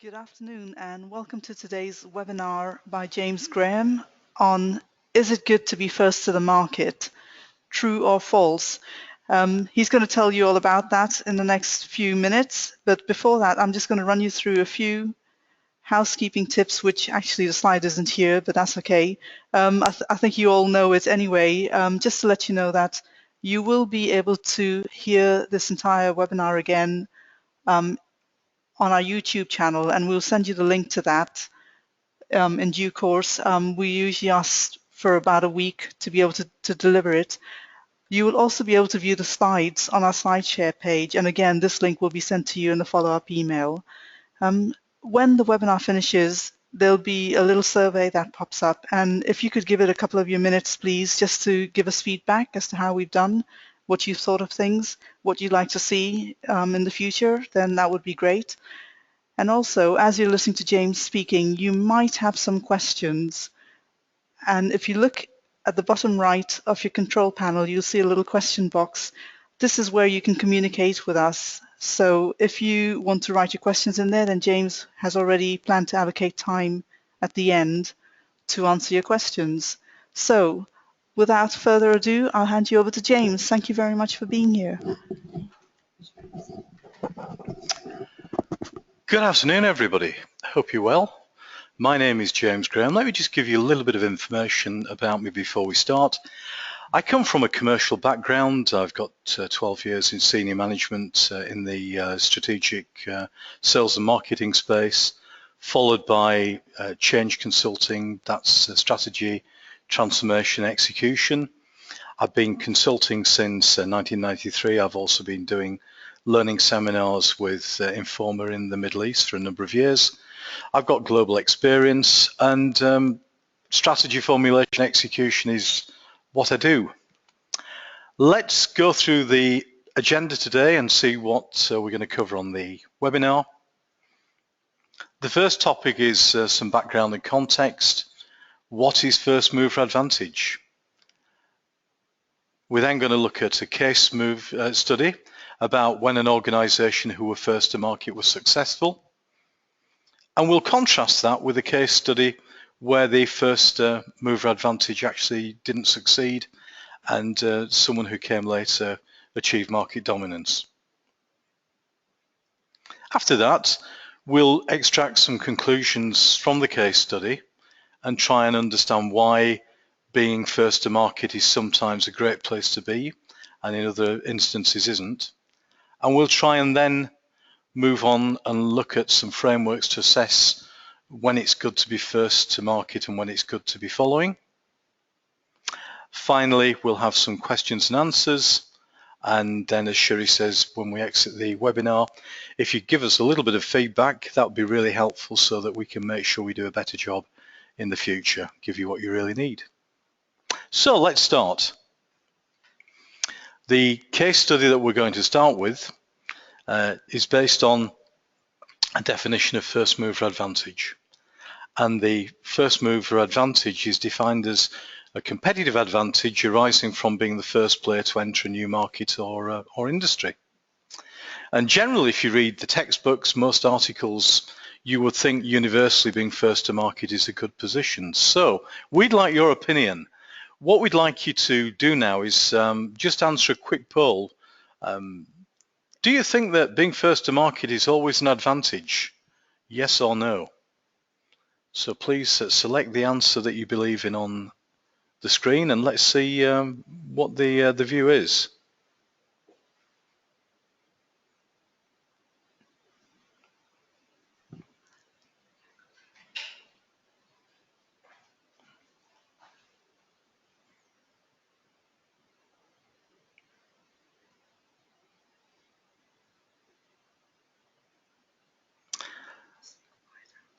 Good afternoon and welcome to today's webinar by James Graham on Is it good to be first to the market? True or false? He's going to tell you all about that in the next few minutes, but before that I'm just going to run you through a few housekeeping tips, which actually the slide isn't here, but that's okay. I think you all know it anyway. Just to let you know that you will be able to hear this entire webinar again on our YouTube channel, and we'll send you the link to that in due course. We usually ask for about a week to be able to deliver it. You will also be able to view the slides on our SlideShare page, and again, this link will be sent to you in the follow-up email. When the webinar finishes, there'll be a little survey that pops up, and if you could give it a couple of your minutes, please, just to give us feedback as to how we've done, what you thought of things, what you'd like to see in the future, then that would be great. And also, as you're listening to James speaking, you might have some questions. And if you look at the bottom right of your control panel, you'll see a little question box. This is where you can communicate with us. So if you want to write your questions in there, then James has already planned to allocate time at the end to answer your questions. So without further ado, I'll hand you over to James. Thank you very much for being here. Good afternoon, everybody. I hope you're well. My name is James Graham. Let me just give you a little bit of information about me before we start. I come from a commercial background. I've got 12 years in senior management in the strategic sales and marketing space, followed by change consulting, that's strategy, transformation, execution. I've been consulting since 1993. I've also been doing learning seminars with Informa in the Middle East for a number of years. I've got global experience, and strategy formulation execution is what I do. Let's go through the agenda today and see what we're going to cover on the webinar. The first topic is some background and context. What is first mover advantage? We're then going to look at a case study about when an organisation who were first to market was successful. And we'll contrast that with a case study where the first mover advantage actually didn't succeed and someone who came later achieved market dominance. After that, we'll extract some conclusions from the case study and try and understand why being first to market is sometimes a great place to be and in other instances isn't. And we'll try and then move on and look at some frameworks to assess when it's good to be first to market and when it's good to be following. Finally, we'll have some questions and answers. And then, as Shuri says, when we exit the webinar, if you give us a little bit of feedback, that would be really helpful so that we can make sure we do a better job in the future, give you what you really need. So let's start. The case study that we're going to start with is based on a definition of first mover advantage. And the first mover advantage is defined as a competitive advantage arising from being the first player to enter a new market or industry. And generally, if you read the textbooks, most articles, you would think universally being first to market is a good position. So we'd like your opinion. What we'd like you to do now is just answer a quick poll. Do you think that being first to market is always an advantage? Yes or no? So please select the answer that you believe in on the screen and let's see what the view is.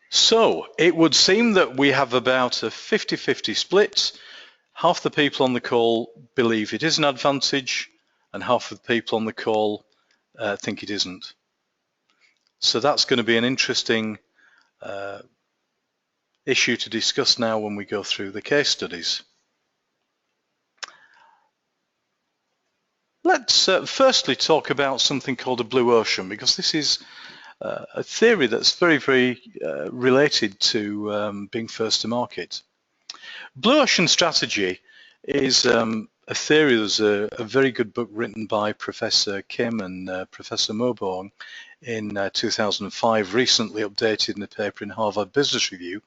So it would seem that we have about a 50-50 split. Half the people on the call believe it is an advantage and half of the people on the call think it isn't. So that's going to be an interesting issue to discuss now when we go through the case studies. Let's firstly talk about something called a blue ocean, because this is a theory that's very, very related to being first to market. Blue ocean strategy is a theory. There's a very good book written by Professor Kim and Professor Moborn in 2005, recently updated in a paper in Harvard Business Review,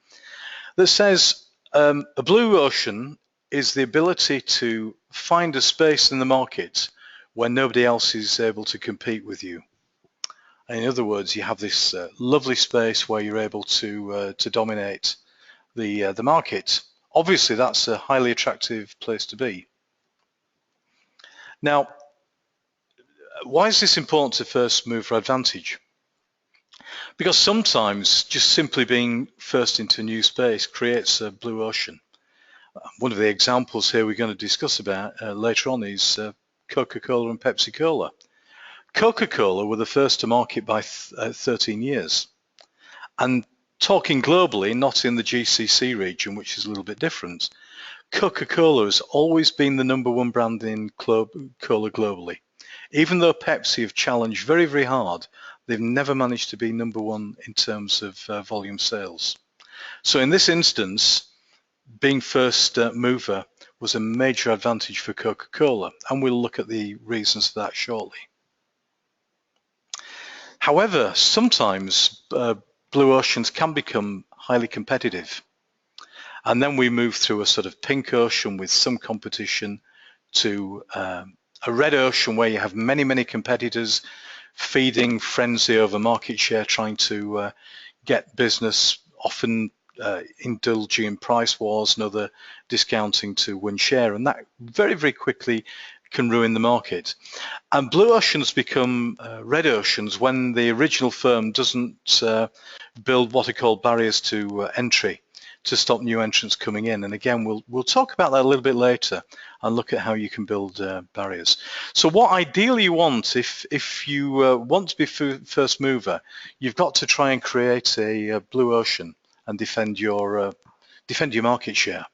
that says a blue ocean is the ability to find a space in the market where nobody else is able to compete with you. In other words, you have this lovely space where you're able to dominate the market. Obviously, that's a highly attractive place to be. Now, why is this important to first mover advantage? Because sometimes just simply being first into a new space creates a blue ocean. One of the examples here we're going to discuss about later on is Coca-Cola and Pepsi-Cola. Coca-Cola were the first to market by 13 years. And talking globally, not in the GCC region, which is a little bit different, Coca-Cola has always been the #1 brand in cola globally. Even though Pepsi have challenged very, very hard, they've never managed to be #1 in terms of volume sales. So in this instance, being first mover was a major advantage for Coca-Cola, and we'll look at the reasons for that shortly. However, sometimes blue oceans can become highly competitive. And then we move through a sort of pink ocean with some competition to a red ocean where you have many, many competitors feeding frenzy over market share, trying to get business, often indulging in price wars and other discounting to win share. And that very, very quickly can ruin the market. And blue oceans become red oceans when the original firm doesn't build what are called barriers to entry to stop new entrants coming in. And again, we'll talk about that a little bit later and look at how you can build barriers. So what ideally you want, if you want to be first mover, you've got to try and create a blue ocean and defend your market share.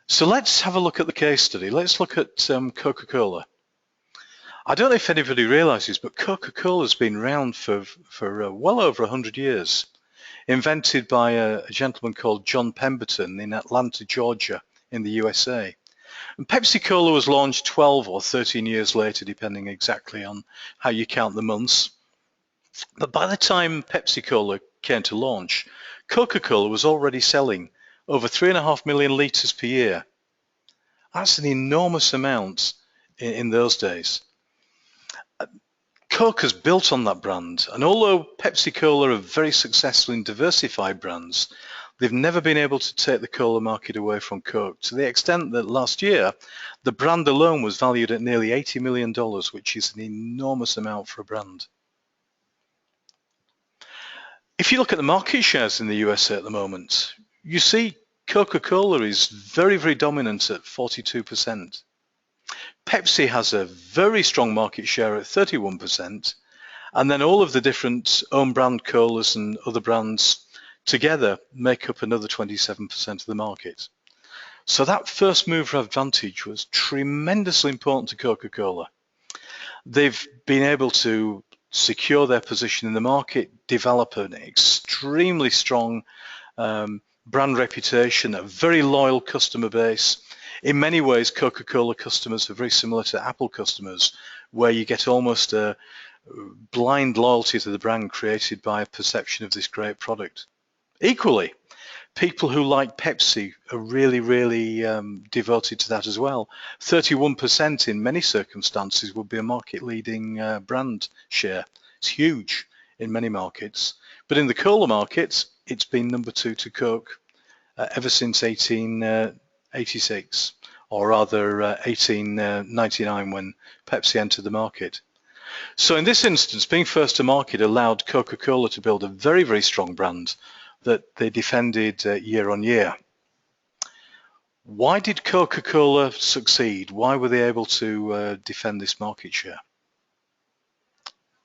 So let's have a look at the case study. Let's look at Coca-Cola. I don't know if anybody realizes, but Coca-Cola has been around for well over 100 years. Invented by a gentleman called John Pemberton in Atlanta, Georgia, in the USA. And Pepsi-Cola was launched 12 or 13 years later, depending exactly on how you count the months. But by the time Pepsi-Cola came to launch, Coca-Cola was already selling over 3.5 million litres per year. That's an enormous amount in those days. Coke has built on that brand, and although Pepsi-Cola are very successful in diversified brands, they've never been able to take the cola market away from Coke, to the extent that last year, the brand alone was valued at nearly $80 million, which is an enormous amount for a brand. If you look at the market shares in the USA at the moment, you see Coca-Cola is very, very dominant at 42%. Pepsi has a very strong market share at 31%, and then all of the different own brand colas and other brands together make up another 27% of the market. So that first mover advantage was tremendously important to Coca-Cola. They've been able to secure their position in the market, develop an extremely strong brand reputation, a very loyal customer base. In many ways, Coca-Cola customers are very similar to Apple customers, where you get almost a blind loyalty to the brand created by a perception of this great product. Equally, people who like Pepsi are really, really devoted to that as well. 31% in many circumstances would be a market-leading brand share. It's huge in many markets. But in the cola market, it's been #2 to Coke ever since 1886, or rather 1899 when Pepsi entered the market. So in this instance, being first to market allowed Coca-Cola to build a very, very strong brand that they defended year on year. Why did Coca-Cola succeed? Why were they able to defend this market share?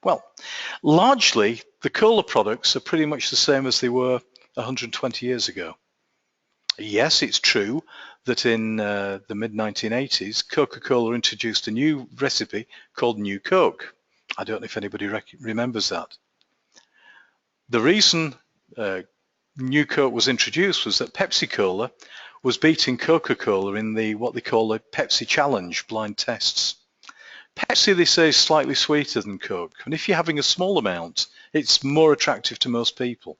Well, largely the cola products are pretty much the same as they were 120 years ago. Yes, it's true that in the mid-1980s, Coca-Cola introduced a new recipe called New Coke. I don't know if anybody remembers that. The reason New Coke was introduced was that Pepsi-Cola was beating Coca-Cola in the what they call the Pepsi Challenge blind tests. Pepsi, they say, is slightly sweeter than Coke, and if you're having a small amount, it's more attractive to most people.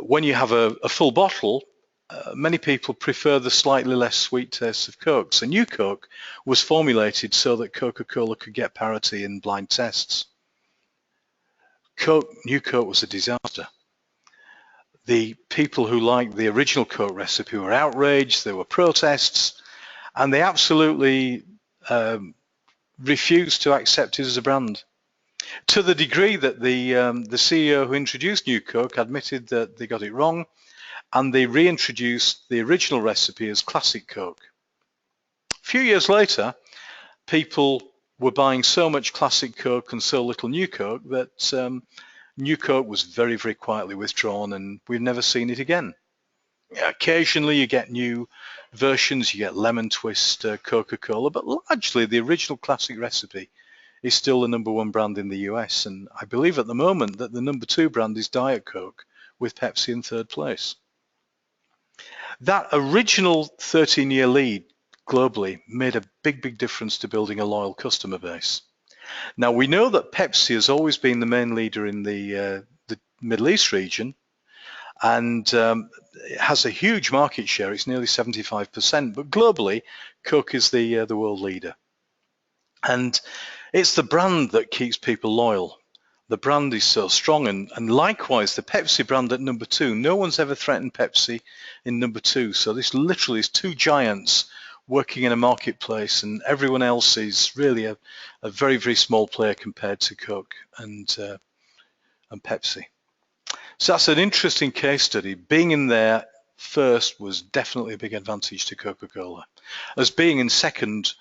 When you have a full bottle, many people prefer the slightly less sweet taste of Coke. So New Coke was formulated so that Coca-Cola could get parity in blind tests. New Coke was a disaster. The people who liked the original Coke recipe were outraged, there were protests, and they absolutely refused to accept it as a brand. To the degree that the CEO who introduced New Coke admitted that they got it wrong, and they reintroduced the original recipe as Classic Coke. A few years later, people were buying so much Classic Coke and so little New Coke that New Coke was very, very quietly withdrawn, and we've never seen it again. Occasionally you get new versions, you get lemon twist Coca-Cola, but largely the original classic recipe is still the #1 brand in the US, and I believe at the moment that the #2 brand is Diet Coke, with Pepsi in third place. That original 13-year lead globally made a big, big difference to building a loyal customer base. Now we know that Pepsi has always been the main leader in the Middle East region, and it has a huge market share. It's nearly 75%, but globally, Coke is the world leader. And it's the brand that keeps people loyal. The brand is so strong, and likewise, the Pepsi brand at #2, no one's ever threatened Pepsi in #2. So this literally is two giants working in a marketplace, and everyone else is really a very, very small player compared to Coke and Pepsi. So that's an interesting case study. Being in there first was definitely a big advantage to Coca-Cola, as being in second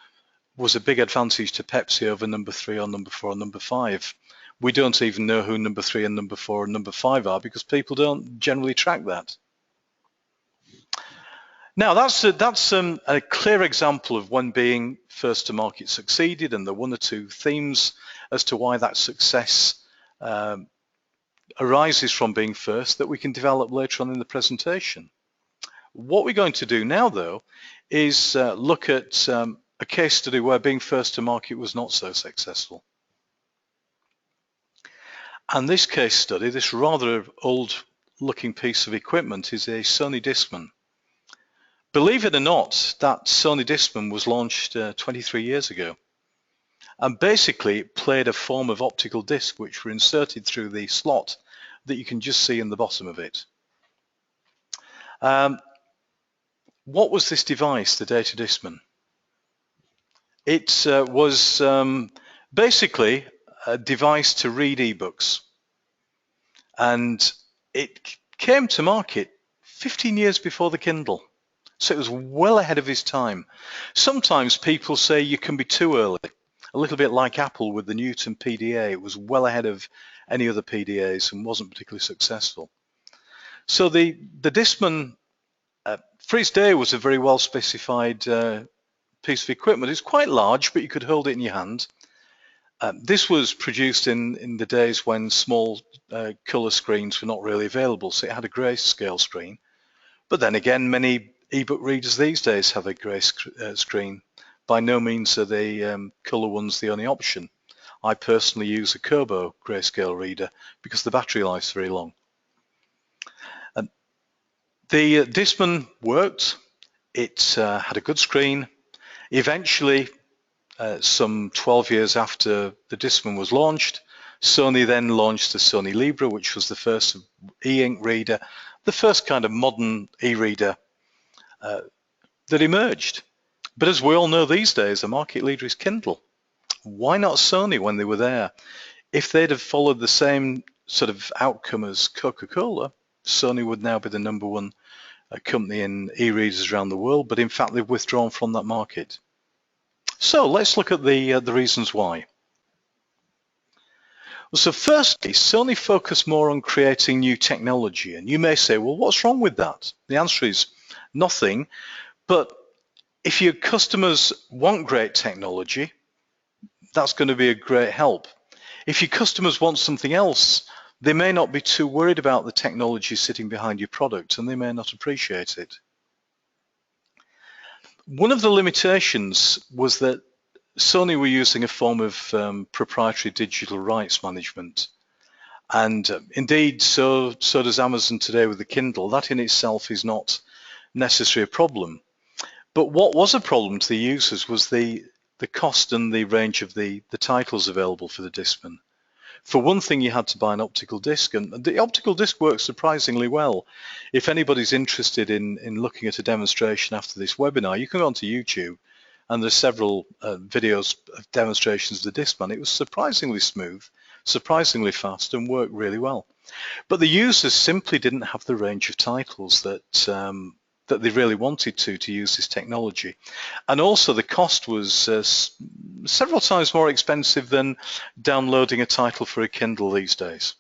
was a big advantage to Pepsi over #3 or #4 or #5. We don't even know who #3 and #4 and #5 are because people don't generally track that. Now that's a clear example of when being first to market succeeded, and the one or two themes as to why that success arises from being first that we can develop later on in the presentation. What we're going to do now, though, is look at a case study where being first to market was not so successful. And this case study, this rather old-looking piece of equipment, is a Sony Discman. Believe it or not, that Sony Discman was launched 23 years ago. And basically it played a form of optical disc which were inserted through the slot that you can just see in the bottom of it. What was this device, the Data Discman? It was basically a device to read ebooks, and it came to market 15 years before the Kindle. So it was well ahead of his time. Sometimes people say you can be too early, a little bit like Apple with the Newton PDA. It was well ahead of any other PDAs and wasn't particularly successful. So the Discman, for its day, was a very well specified piece of equipment. It's quite large, but you could hold it in your hand. This was produced in the days when small color screens were not really available, so it had a grayscale screen. But then again, many ebook readers these days have a grey screen. By no means are the color ones the only option. I personally use a Kobo grayscale reader because the battery life's very long. The Discman worked. It had a good screen. Eventually, some 12 years after the Discman was launched, Sony then launched the Sony Libra, which was the first e-ink reader, the first kind of modern e-reader that emerged. But as we all know these days, the market leader is Kindle. Why not Sony when they were there? If they'd have followed the same sort of outcome as Coca-Cola, Sony would now be the #1 company in e-readers around the world, but in fact they've withdrawn from that market. So let's look at the reasons why. So firstly, Sony focused more on creating new technology, and you may say, well, what's wrong with that? The answer is nothing, but if your customers want great technology, that's going to be a great help. If your customers want something else, They may not be too worried about the technology sitting behind your product, and they may not appreciate it. One of the limitations was that Sony were using a form of proprietary digital rights management. And indeed, so does Amazon today with the Kindle. That in itself is not necessarily a problem. But what was a problem to the users was the cost and the range of the titles available for the Discman. For one thing, you had to buy an optical disc, and the optical disc works surprisingly well. If anybody's interested in looking at a demonstration after this webinar, you can go onto YouTube, and there's several videos of demonstrations of the Discman. It was surprisingly smooth, surprisingly fast, and worked really well. But the users simply didn't have the range of titles that they really wanted to use this technology. And also the cost was several times more expensive than downloading a title for a Kindle these days.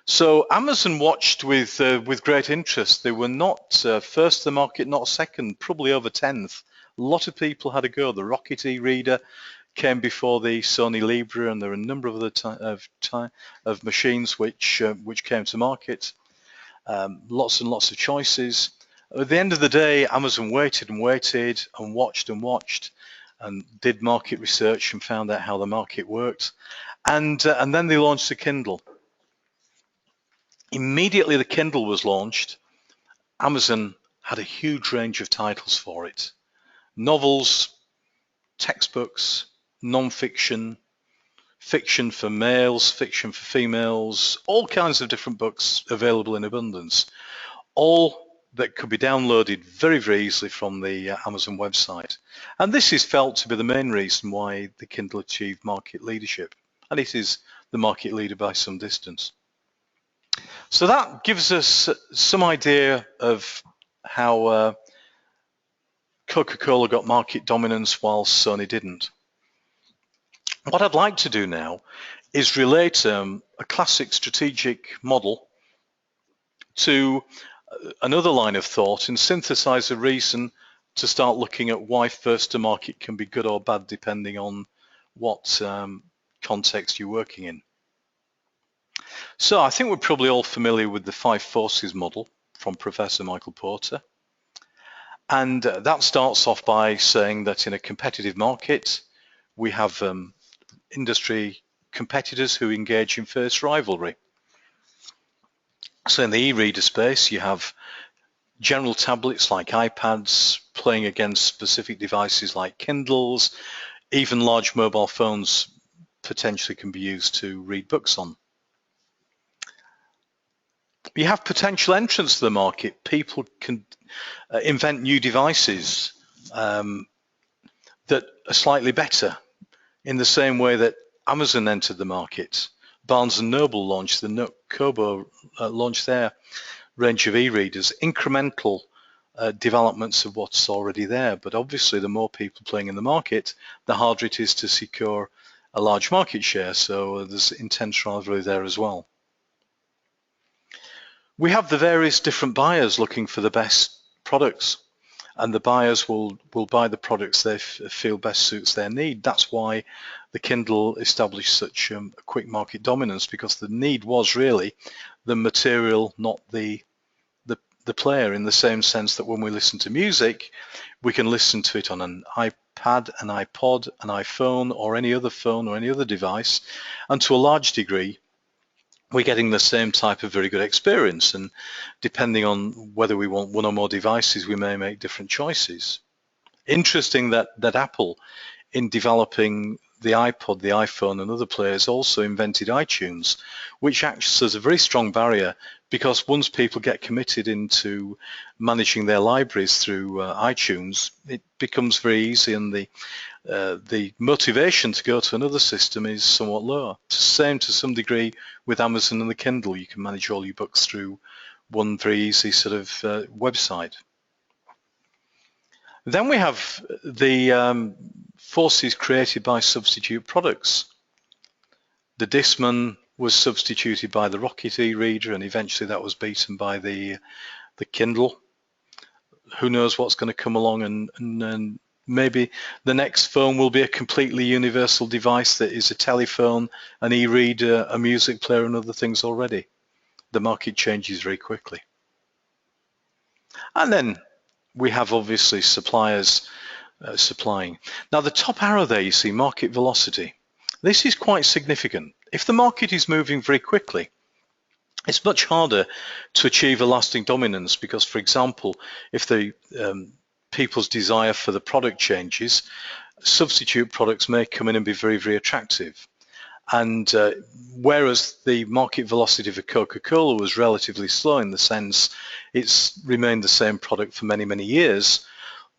So Amazon watched with great interest. They were not first to the market, not second, probably over 10th. A lot of people had a go. The Rocket e-reader came before the Sony Libre, and there are a number of other of machines which came to market. Lots and lots of choices. At the end of the day, Amazon waited and waited and watched and did market research and found out how the market worked. And then they launched the Kindle. Immediately the Kindle was launched, Amazon had a huge range of titles for it. Novels, textbooks, non-fiction, fiction for males, fiction for females, all kinds of different books available in abundance. All that could be downloaded very, very easily from the Amazon website. And this is felt to be the main reason why the Kindle achieved market leadership. And it is the market leader by some distance. So that gives us some idea of how Coca-Cola got market dominance while Sony didn't. What I'd like to do now is relate a classic strategic model to another line of thought and synthesize a reason to start looking at why first to market can be good or bad depending on what context you're working in. So I think we're probably all familiar with the 5 forces model from Professor Michael Porter. And that starts off by saying that in a competitive market, we have industry competitors who engage in fierce rivalry. So in the e-reader space, you have general tablets like iPads playing against specific devices like Kindles. Even large mobile phones potentially can be used to read books on. You have potential entrants to the market. People can invent new devices that are slightly better in the same way that Amazon entered the market. Barnes & Noble launched the Nook Kobo, launched their range of e-readers, incremental developments of what's already there. But obviously, the more people playing in the market, the harder it is to secure a large market share. So there's intense rivalry there as well. We have the various different buyers looking for the best products, and the buyers will buy the products they feel best suits their need. That's why the Kindle established such a quick market dominance, because the need was really the material, not the player, in the same sense that when we listen to music, we can listen to it on an iPad, an iPod, an iPhone, or any other phone or any other device, and to a large degree, we're getting the same type of very good experience, and depending on whether we want one or more devices, we may make different choices. Interesting that Apple, in developing the iPod, the iPhone, and other players, also invented iTunes, which acts as a very strong barrier, because once people get committed into managing their libraries through iTunes, it becomes very easy, and the motivation to go to another system is somewhat lower. Same to some degree with Amazon and the Kindle. You can manage all your books through one very easy sort of website. Then we have the forces created by substitute products. The Discman was substituted by the Rocket e-reader, and eventually that was beaten by the Kindle. Who knows what's going to come along and Maybe the next phone will be a completely universal device that is a telephone, an e-reader, a music player, and other things already. The market changes very quickly. And then we have obviously suppliers supplying. Now the top arrow there, you see market velocity. This is quite significant. If the market is moving very quickly, it's much harder to achieve a lasting dominance because, for example, if the people's desire for the product changes, substitute products may come in and be very, very attractive. And whereas the market velocity for Coca-Cola was relatively slow in the sense it's remained the same product for many, many years,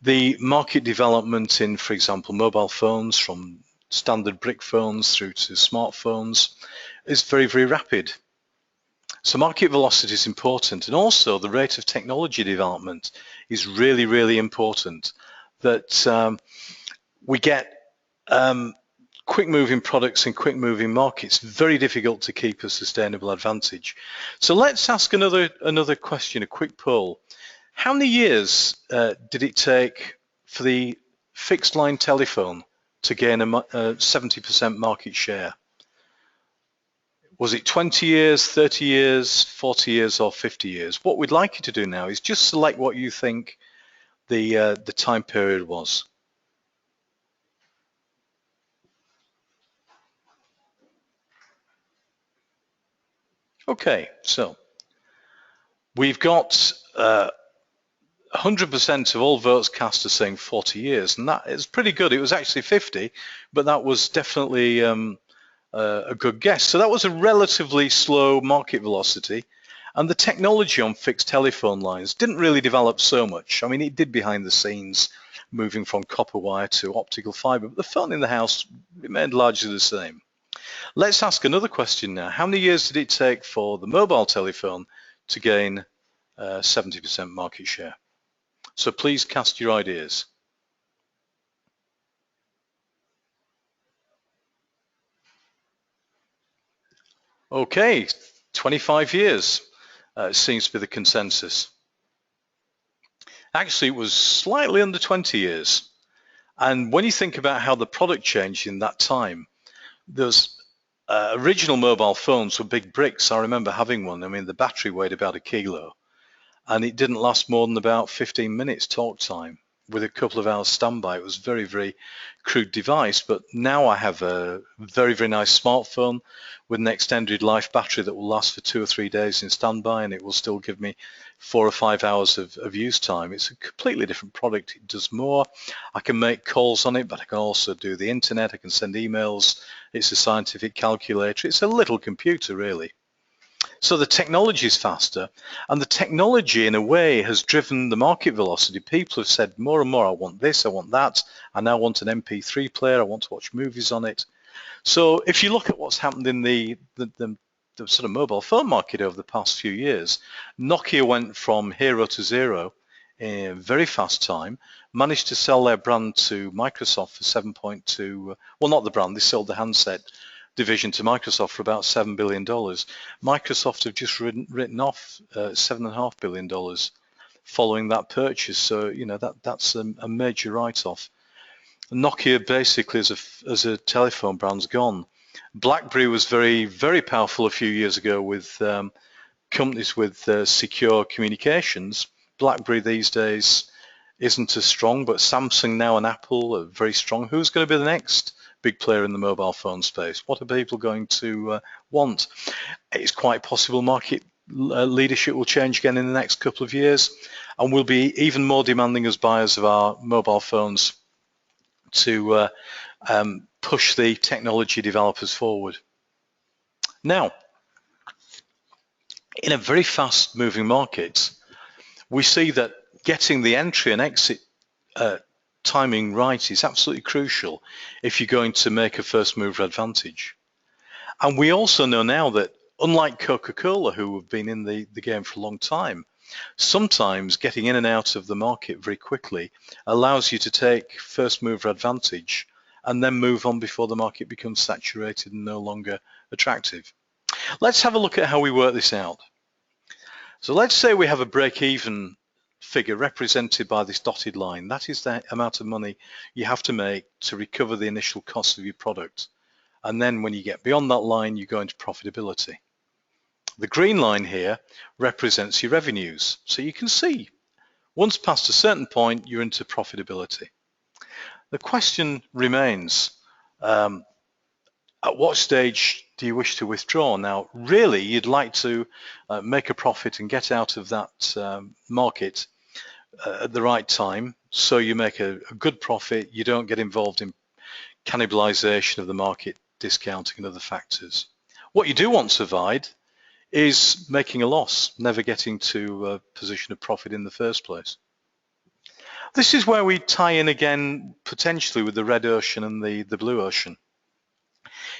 the market development in, for example, mobile phones, from standard brick phones through to smartphones, is very, very rapid. So market velocity is important, and also the rate of technology development is really, really important. That we get quick-moving products in quick-moving markets, very difficult to keep a sustainable advantage. So let's ask another question, a quick poll. How many years did it take for the fixed line telephone to gain a 70% market share? Was it 20 years, 30 years, 40 years, or 50 years? What we'd like you to do now is just select what you think the time period was. Okay, so we've got 100% of all votes cast are saying 40 years, and that is pretty good. It was actually 50, but that was definitely a good guess. So that was a relatively slow market velocity, and the technology on fixed telephone lines didn't really develop so much. I mean, it did behind the scenes, moving from copper wire to optical fiber, but the phone in the house remained largely the same. Let's ask another question now. How many years did it take for the mobile telephone to gain 70% market share? So please cast your ideas. Okay, 25 years seems to be the consensus. Actually, it was slightly under 20 years. And when you think about how the product changed in that time, those original mobile phones were big bricks. I remember having one. I mean, the battery weighed about 1 kilo, and it didn't last more than about 15 minutes talk time with a couple of hours standby. It was a very, very crude device, but now I have a very, very nice smartphone with an extended life battery that will last for 2 or 3 days in standby, and it will still give me 4 or 5 hours of use time. It's a completely different product. It does more. I can make calls on it, but I can also do the internet. I can send emails. It's a scientific calculator. It's a little computer, really. So the technology is faster, and the technology in a way has driven the market velocity. People have said more and more, I want this, I want that, I now want an MP3 player, I want to watch movies on it. So if you look at what's happened in the sort of mobile phone market over the past few years, Nokia went from hero to zero in a very fast time, managed to sell their brand to Microsoft for 7.2, well, not the brand, they sold the handset division to Microsoft for about $7 billion. Microsoft have just written off $7.5 billion following that purchase. So, you know, that's a major write-off. Nokia basically as a telephone brand's gone. BlackBerry was very, very powerful a few years ago with companies with secure communications. BlackBerry these days isn't as strong, but Samsung now and Apple are very strong. Who's going to be the next big player in the mobile phone space? What are people going to want? It's quite possible market leadership will change again in the next couple of years, and we'll be even more demanding as buyers of our mobile phones to push the technology developers forward. Now, in a very fast moving market, we see that getting the entry and exit timing right is absolutely crucial if you're going to make a first mover advantage. And we also know now that unlike Coca-Cola, who have been in the game for a long time, sometimes getting in and out of the market very quickly allows you to take first mover advantage and then move on before the market becomes saturated and no longer attractive. Let's have a look at how we work this out. So let's say we have a break-even figure represented by this dotted line. That is the amount of money you have to make to recover the initial cost of your product. And then when you get beyond that line, you go into profitability. The green line here represents your revenues. So you can see once past a certain point, you're into profitability. The question remains, at what stage do you wish to withdraw? Now, really, you'd like to make a profit and get out of that market at the right time, so you make a good profit, you don't get involved in cannibalization of the market, discounting and other factors. What you do want to avoid is making a loss, never getting to a position of profit in the first place. This is where we tie in again potentially with the red ocean and the blue ocean.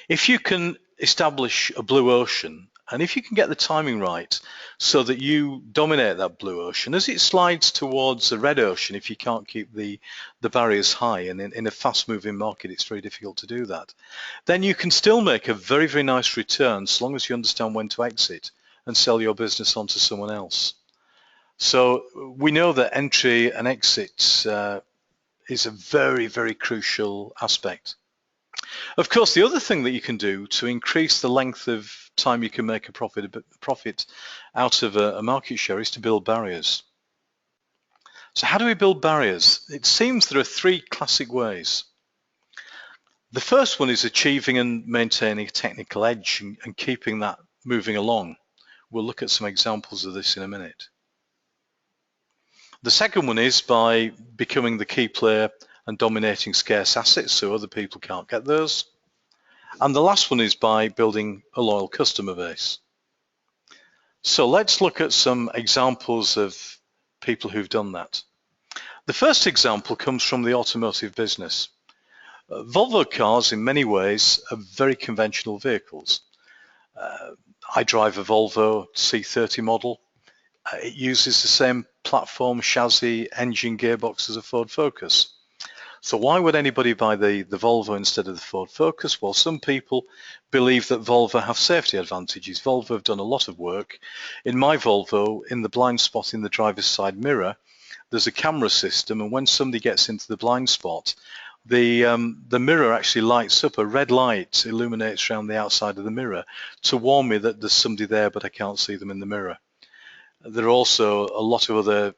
If you can establish a blue ocean, and if you can get the timing right so that you dominate that blue ocean, as it slides towards the red ocean, if you can't keep the barriers high, and in a fast-moving market it's very difficult to do that, then you can still make a very, very nice return so long as you understand when to exit and sell your business on to someone else. So we know that entry and exit is a very, very crucial aspect. Of course, the other thing that you can do to increase the length of time you can make a profit out of a market share is to build barriers. So how do we build barriers? It seems there are three classic ways. The first one is achieving and maintaining a technical edge and keeping that moving along. We'll look at some examples of this in a minute. The second one is by becoming the key player and dominating scarce assets so other people can't get those. And the last one is by building a loyal customer base. So let's look at some examples of people who've done that. The first example comes from the automotive business. Volvo cars in many ways are very conventional vehicles. I drive a Volvo C30 model. It uses the same platform, chassis, engine, gearbox as a Ford Focus. So why would anybody buy the Volvo instead of the Ford Focus? Well, some people believe that Volvo have safety advantages. Volvo have done a lot of work. In my Volvo, in the blind spot in the driver's side mirror, there's a camera system, and when somebody gets into the blind spot, the mirror actually lights up. A red light illuminates around the outside of the mirror to warn me that there's somebody there, but I can't see them in the mirror. There are also a lot of other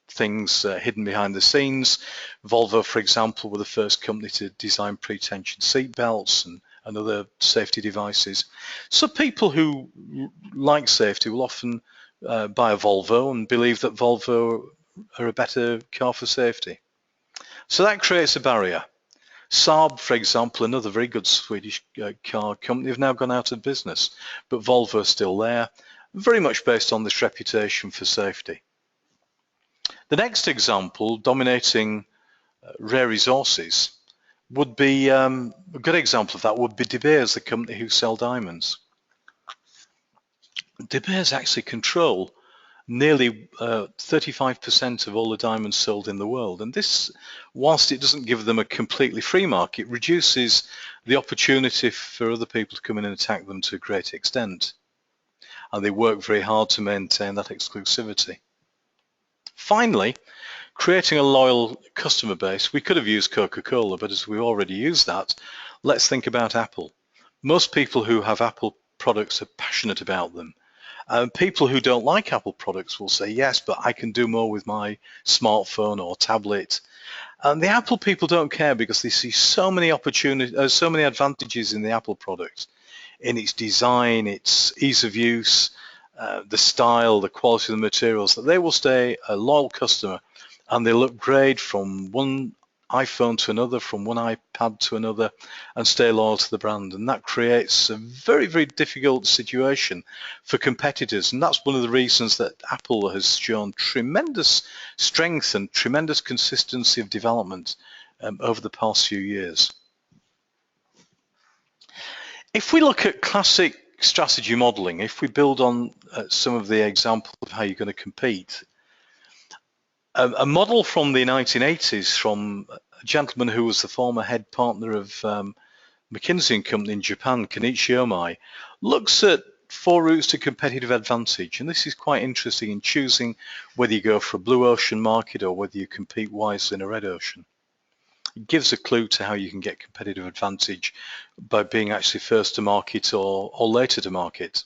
things hidden behind the scenes. Volvo, for example, were the first company to design pre-tension seat belts and other safety devices. So people who like safety will often buy a Volvo and believe that Volvo are a better car for safety. So that creates a barrier. Saab, for example, another very good Swedish car company, have now gone out of business, but Volvo is still there, very much based on this reputation for safety. The next example, dominating rare resources, would be a good example of that would be De Beers, the company who sell diamonds. De Beers actually control nearly 35% of all the diamonds sold in the world, and this, whilst it doesn't give them a completely free market, reduces the opportunity for other people to come in and attack them to a great extent, and they work very hard to maintain that exclusivity. Finally, creating a loyal customer base. We could have used Coca-Cola, but as we already used that, let's think about Apple. Most people who have Apple products are passionate about them. People who don't like Apple products will say, yes, but I can do more with my smartphone or tablet. And the Apple people don't care because they see so many opportunities, so many advantages in the Apple product, in its design, its ease of use, the style, the quality of the materials, that they will stay a loyal customer, and they'll upgrade from one iPhone to another, from one iPad to another, and stay loyal to the brand. And that creates a very, very difficult situation for competitors. And that's one of the reasons that Apple has shown tremendous strength and tremendous consistency of development over the past few years. If we look at classic strategy modeling, if we build on some of the examples of how you're going to compete, a model from the 1980s from a gentleman who was the former head partner of McKinsey & Company in Japan, Kenichi Omai, looks at 4 routes to competitive advantage, and this is quite interesting in choosing whether you go for a blue ocean market or whether you compete wisely in a red ocean. It gives a clue to how you can get competitive advantage by being actually first to market or later to market.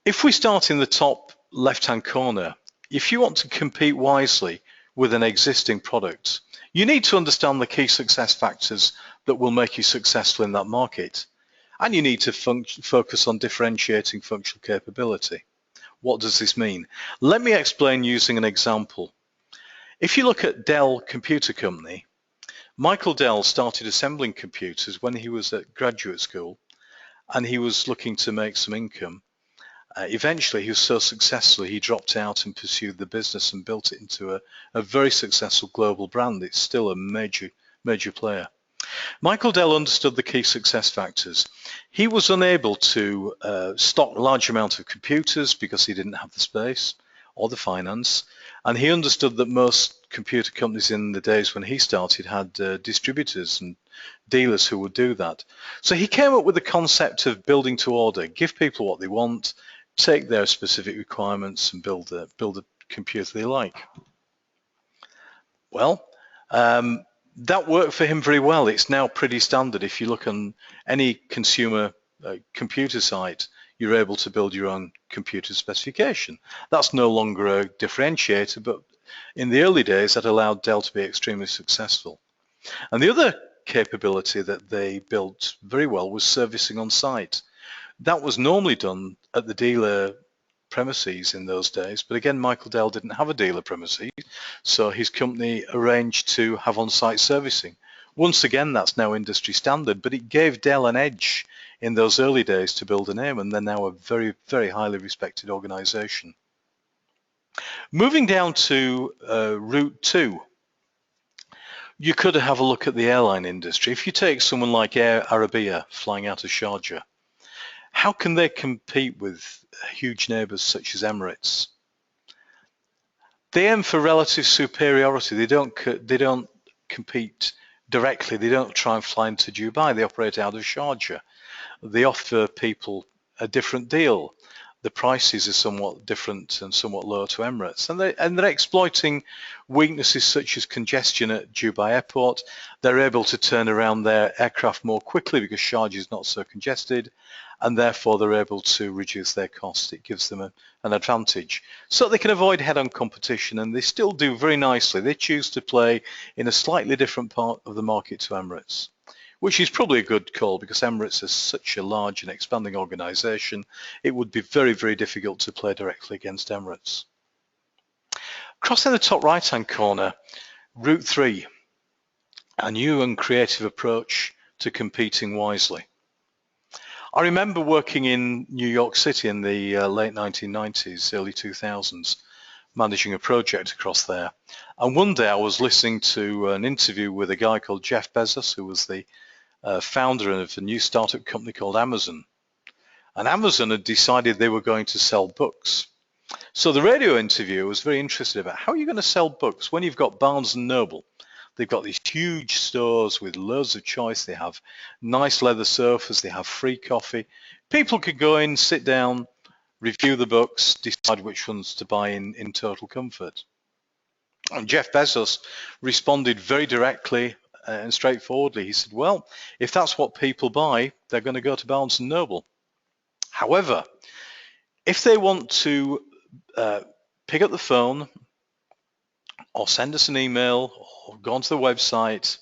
If we start in the top left-hand corner, if you want to compete wisely with an existing product, you need to understand the key success factors that will make you successful in that market. And you need to focus on differentiating functional capability. What does this mean? Let me explain using an example. If you look at Dell Computer Company, Michael Dell started assembling computers when he was at graduate school, and he was looking to make some income. Eventually, he was so successful, he dropped out and pursued the business and built it into a very successful global brand. It's still a major player. Michael Dell understood the key success factors. He was unable to stock a large amount of computers because he didn't have the space or the finance, and he understood that most computer companies in the days when he started had distributors and dealers who would do that. So he came up with the concept of building to order, give people what they want, take their specific requirements and build a computer they like. Well, that worked for him very well. It's now pretty standard. If you look on any consumer computer site, you're able to build your own computer specification. That's no longer a differentiator, but in the early days that allowed Dell to be extremely successful. And the other capability that they built very well was servicing on site. That was normally done at the dealer premises in those days, but again, Michael Dell didn't have a dealer premises, so his company arranged to have on-site servicing. Once again, that's now industry standard, but it gave Dell an edge in those early days to build a name, and they're now a very, very highly respected organization. Moving down to route 2, you could have a look at the airline industry. If you take someone like Air Arabia flying out of Sharjah, how can they compete with huge neighbours such as Emirates? They aim for relative superiority. They don't compete directly. They don't try and fly into Dubai. They operate out of Sharjah. They offer people a different deal. The prices are somewhat different and somewhat lower to Emirates, and they're exploiting weaknesses such as congestion at Dubai Airport. They're able to turn around their aircraft more quickly because Sharjah is not so congested, and therefore they're able to reduce their costs. It gives them an advantage. So they can avoid head-on competition, and they still do very nicely. They choose to play in a slightly different part of the market to Emirates, which is probably a good call because Emirates is such a large and expanding organization. It would be very, very difficult to play directly against Emirates. Across in the top right-hand corner, route 3, a new and creative approach to competing wisely. I remember working in New York City in the late 1990s, early 2000s, managing a project across there. And one day I was listening to an interview with a guy called Jeff Bezos, who was the founder of a new startup company called Amazon. And Amazon had decided they were going to sell books. So the radio interviewer was very interested about how are you going to sell books when you've got Barnes & Noble. They've got these huge stores with loads of choice. They have nice leather sofas. They have free coffee. People could go in, sit down, review the books, decide which ones to buy in total comfort. And Jeff Bezos responded very directly and straightforwardly. He said, well, if that's what people buy, they're going to go to Barnes & Noble. However, if they want to pick up the phone or send us an email or go onto the website,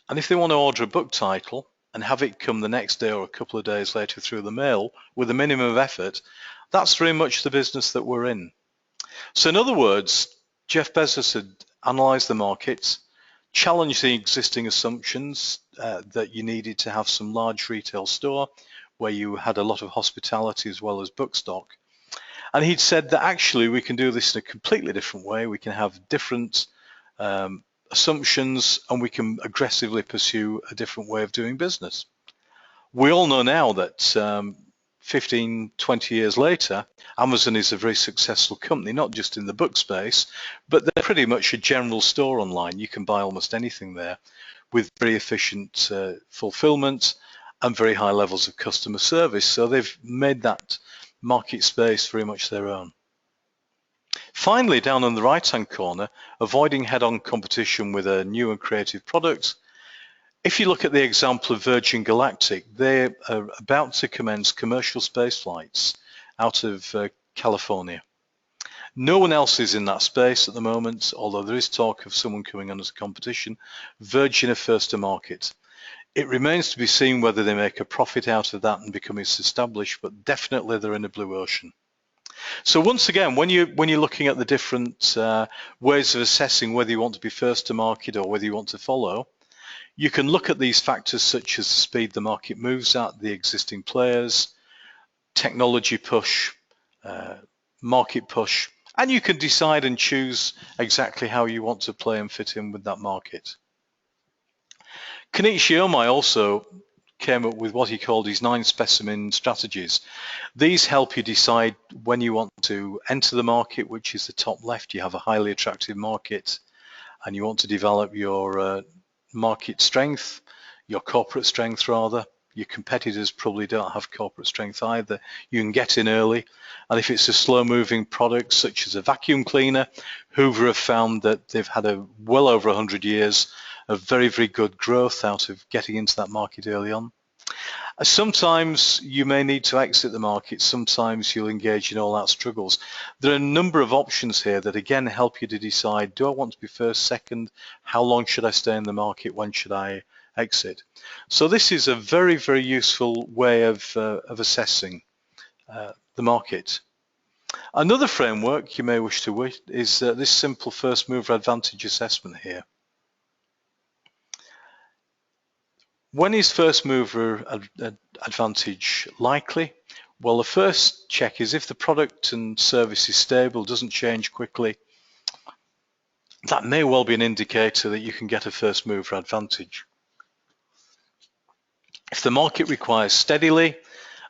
and if they want to order a book title and have it come the next day or a couple of days later through the mail with a minimum of effort, that's very much the business that we're in. So in other words, Jeff Bezos had analysed the markets, challenged the existing assumptions that you needed to have some large retail store where you had a lot of hospitality as well as book stock. And he'd said that actually we can do this in a completely different way. We can have different assumptions and we can aggressively pursue a different way of doing business. We all know now that 15, 20 years later, Amazon is a very successful company, not just in the book space, but they're pretty much a general store online. You can buy almost anything there with very efficient fulfillment and very high levels of customer service. So they've made that market space very much their own. Finally, down on the right-hand corner, avoiding head-on competition with a new and creative product. If you look at the example of Virgin Galactic, they are about to commence commercial space flights out of California. No one else is in that space at the moment, although there is talk of someone coming on as a competition. Virgin are first to market. It remains to be seen whether they make a profit out of that and become established, but definitely they're in a blue ocean. So once again, when you're looking at the different ways of assessing whether you want to be first to market or whether you want to follow, you can look at these factors such as the speed the market moves at, the existing players, technology push, market push, and you can decide and choose exactly how you want to play and fit in with that market. Kenichi Omai also came up with what he called his 9 specimen strategies. These help you decide when you want to enter the market, which is the top left. You have a highly attractive market and you want to develop your market strength, your corporate strength rather. Your competitors probably don't have corporate strength either. You can get in early, and if it's a slow moving product such as a vacuum cleaner, Hoover have found that they've had well over 100 years of very, very good growth out of getting into that market early on. Sometimes you may need to exit the market, sometimes you'll engage in all out struggles. There are a number of options here that again help you to decide, do I want to be first, second, how long should I stay in the market, when should I exit? So this is a very, very useful way of assessing the market. Another framework you may wish to is this simple first mover advantage assessment here. When is first mover advantage likely? Well, the first check is if the product and service is stable, doesn't change quickly. That may well be an indicator that you can get a first mover advantage. If the market requires steadily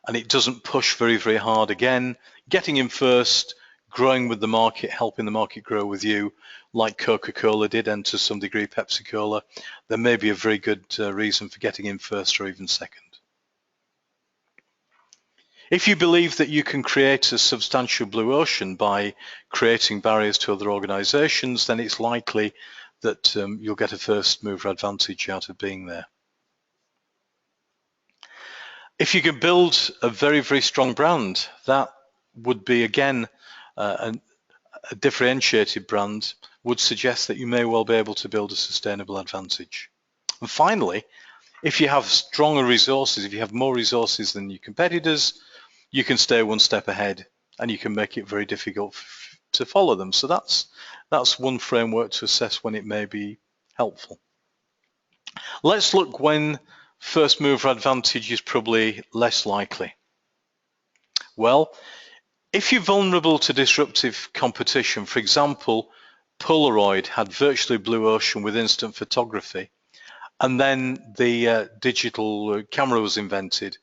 and it doesn't push very, very hard again, getting in first, growing with the market, helping the market grow with you, like Coca-Cola did, and to some degree Pepsi-Cola, there may be a very good reason for getting in first or even second. If you believe that you can create a substantial blue ocean by creating barriers to other organizations, then it's likely that you'll get a first mover advantage out of being there. If you can build a very, very strong brand, that would be again a differentiated brand, would suggest that you may well be able to build a sustainable advantage. And finally, if you have stronger resources, if you have more resources than your competitors, you can stay one step ahead and you can make it very difficult to follow them. So that's one framework to assess when it may be helpful. Let's look when first mover advantage is probably less likely. Well, if you're vulnerable to disruptive competition, for example, Polaroid had virtually blue ocean with instant photography, and then the digital camera was invented,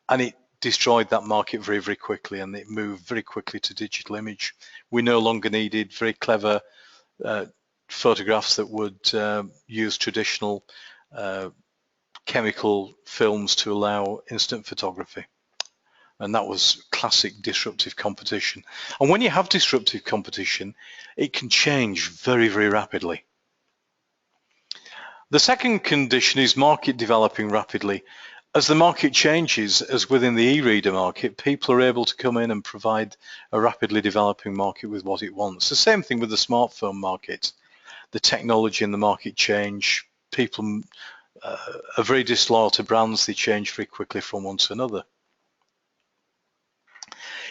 and it destroyed that market very, very quickly, and it moved very quickly to digital image. We no longer needed very clever photographs that would use traditional chemical films to allow instant photography. And that was classic disruptive competition. And when you have disruptive competition, it can change very, very rapidly. The second condition is market developing rapidly. As the market changes, as within the e-reader market, people are able to come in and provide a rapidly developing market with what it wants. The same thing with the smartphone market. The technology and the market change. People are very disloyal to brands. They change very quickly from one to another.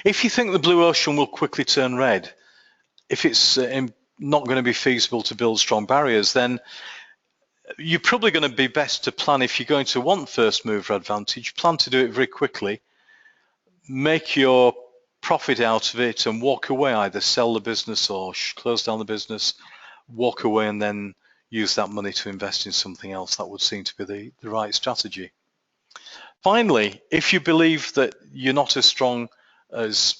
If you think the blue ocean will quickly turn red, if it's not going to be feasible to build strong barriers, then you're probably going to be best to plan, if you're going to want first mover advantage, plan to do it very quickly, make your profit out of it and walk away, either sell the business or close down the business, walk away and then use that money to invest in something else. That would seem to be the right strategy. Finally, if you believe that you're not as strong as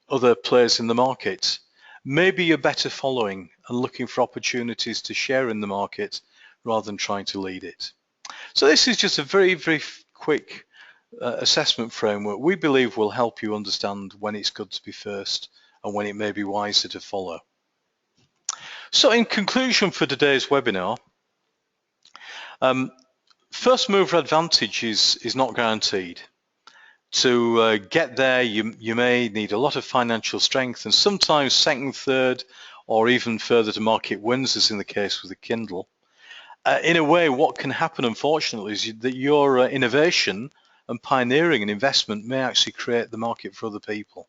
other players in the market, maybe you're better following and looking for opportunities to share in the market rather than trying to lead it. So this is just a very, very quick assessment framework we believe will help you understand when it's good to be first and when it may be wiser to follow. So in conclusion for today's webinar, first mover advantage is not guaranteed. To get there, you may need a lot of financial strength, and sometimes second, third, or even further to market wins, as in the case with the Kindle. In a way, what can happen, unfortunately, is that your innovation and pioneering and investment may actually create the market for other people,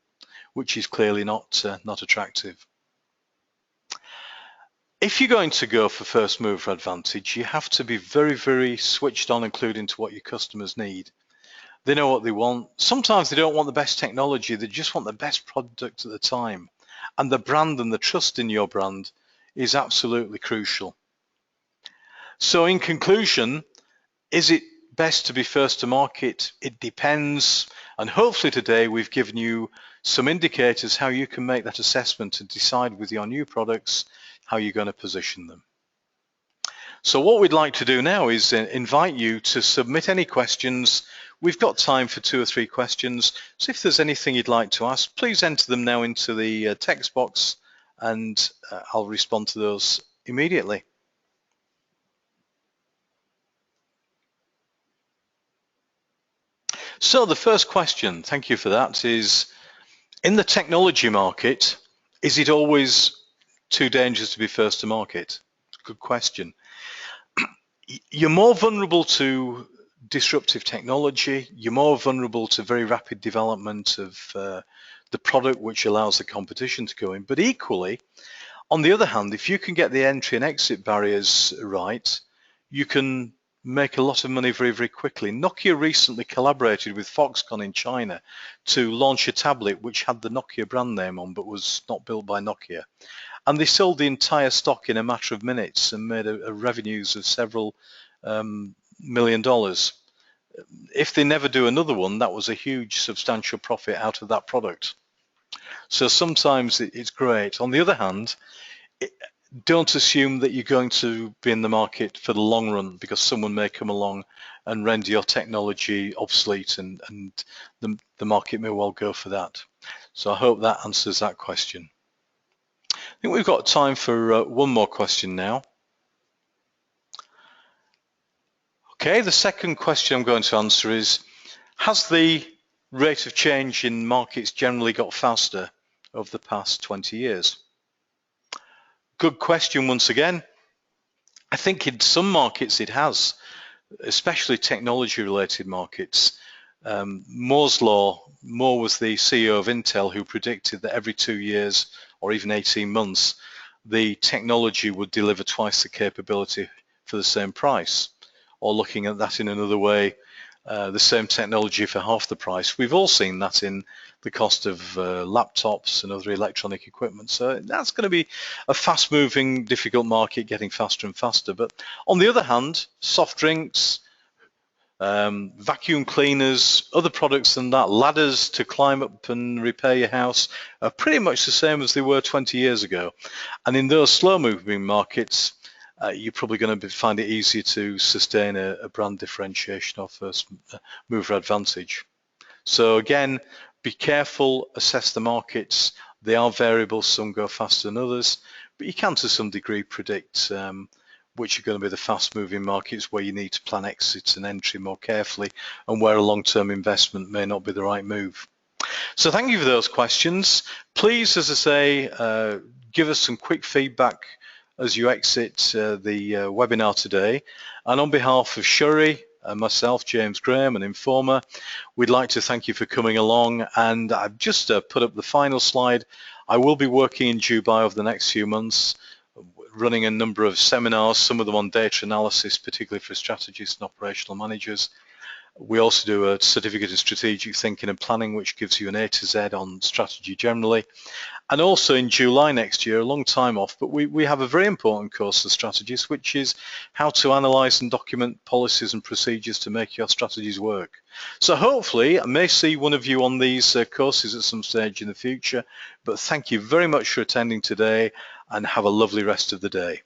which is clearly not attractive. If you're going to go for first mover advantage, you have to be very, very switched on, including to what your customers need. They know what they want. Sometimes they don't want the best technology, they just want the best product at the time. And the brand and the trust in your brand is absolutely crucial. So in conclusion, is it best to be first to market? It depends. And hopefully today we've given you some indicators how you can make that assessment and decide with your new products how you're going to position them. So what we'd like to do now is invite you to submit any questions. We've got time for 2 or 3 questions. So if there's anything you'd like to ask, please enter them now into the text box, and I'll respond to those immediately. So the first question, thank you for that, is in the technology market, is it always too dangerous to be first to market? Good question. You're more vulnerable to disruptive technology, you're more vulnerable to very rapid development of the product, which allows the competition to go in. But equally, on the other hand, if you can get the entry and exit barriers right, you can make a lot of money very, very quickly. Nokia recently collaborated with Foxconn in China to launch a tablet which had the Nokia brand name on but was not built by Nokia. And they sold the entire stock in a matter of minutes and made a revenues of several $1 million. If they never do another one, that was a huge substantial profit out of that product. So sometimes it's great. On the other hand, don't assume that you're going to be in the market for the long run, because someone may come along and render your technology obsolete, and the market may well go for that. So I hope that answers that question. I think we've got time for one more question now. Okay, the second question I'm going to answer is, has the rate of change in markets generally got faster over the past 20 years? Good question once again. I think in some markets it has, especially technology related markets. Moore's Law, Moore was the CEO of Intel who predicted that every 2 years or even 18 months, the technology would deliver twice the capability for the same price. Or looking at that in another way, the same technology for half the price. We've all seen that in the cost of laptops and other electronic equipment. So that's going to be a fast-moving, difficult market, getting faster and faster. But on the other hand, soft drinks, vacuum cleaners, other products than that, ladders to climb up and repair your house, are pretty much the same as they were 20 years ago. And in those slow-moving markets, you're probably going to find it easier to sustain a brand differentiation or first mover advantage. So again, be careful, assess the markets. They are variable, some go faster than others, but you can to some degree predict which are going to be the fast moving markets where you need to plan exits and entry more carefully, and where a long-term investment may not be the right move. So thank you for those questions. Please, as I say, give us some quick feedback as you exit the webinar today. And on behalf of Shuri and myself, James Graham, and Informa, we'd like to thank you for coming along. And I've just put up the final slide. I will be working in Dubai over the next few months, running a number of seminars, some of them on data analysis, particularly for strategists and operational managers. We also do a certificate in strategic thinking and planning, which gives you an A to Z on strategy generally. And also in July next year, a long time off, but we have a very important course of strategies, which is how to analyze and document policies and procedures to make your strategies work. So hopefully I may see one of you on these courses at some stage in the future, but thank you very much for attending today, and have a lovely rest of the day.